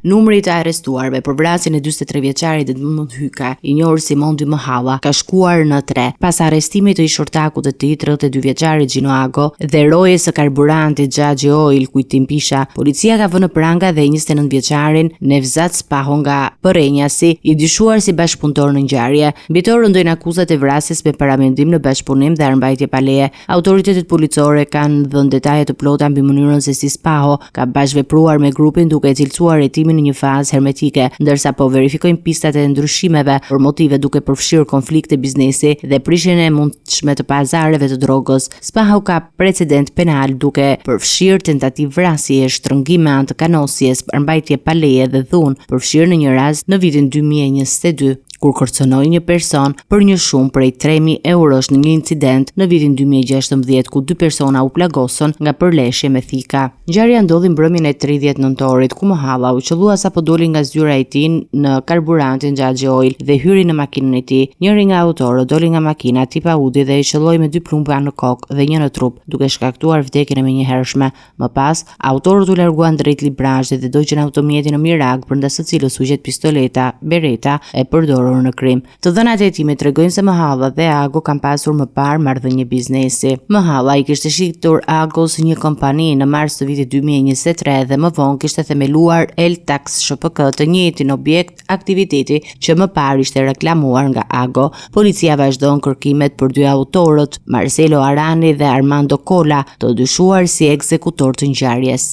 Numri i të arrestuarve për vrasjen e 43 vjeçarit Edmund Hyka, i njohur si Mondi Mëhalla, ka shkuar në 3 pas arrestimit të ish ortakut të tij 32 vjeçarit Gino Ago dhe rojës së karburantit Xhaxhi Oil Kujtim Pisha. Policia ka vënë në pranga dhe 29 vjeçarin Nevzat Spaho nga Porrenjasi, i dyshuar si bashkëpunëtor në ngjarje. Mbi të rëndojnë akuzat e vrasjes me paramendim në bashkëpunim dhe armbajtje pa leje. Autoritetet policore kanë dhënë detaje të plota mbi mënyrën se si Spaho ka bashkëvepruar me grupin duke cilësuar hetimin në një fazë hermetike, ndërsa po verifikojnë pistat e ndryshimeve për motive duke përfshirë konflikte biznesi dhe prishjen e mundshme të pazareve të drogës. Spaho ka precedent penal duke përfshirë tentativë vrasje, shtrëngim me anë të kanosjes, armbajtje pa leje dhe dhunë, përfshirë në një rast në vitin 2022. Kur kërcënoi një person për një shumë prej 3.000 eurosh në një incident në vitin 2016 ku 2 persona u plagosën nga përleshje me thika. Ngjarja ndodhi mbrëmjen e 30 nëntorit ku Mëhalla u qellua sapo doli nga zyra e tij në karburantin Xhaxhi Oil dhe hyri në makinën e tij. Njëri nga autorët doli nga makina tip Audi dhe i qelloi me 2 plumba në kokë dhe 1 në trup, duke shkaktuar vdekjen e menjëhershme. Më pas, autorët u larguan drejt Librazhit dhe doqën automjetin në Mirak, brenda së cilës u gjet pistoleta Beretta e përdorur në krim. Të dhënat e hetimit tregojnë se Mëhalla dhe Ago kanë pasur më parë marrëdhënie biznesi. Mëhalla i kishte shitur Agos një kompani në mars të vitit 2023 dhe më vonë kishte themeluar Eltax SHPK, të njëjtin objekt aktiviteti që më parë ishte reklamuar nga Ago. Policia vazhdon kërkimet për 2 autorët, Marcelo Arani dhe Armando Cola, të dyshuar si ekzekutor të ngjarjes.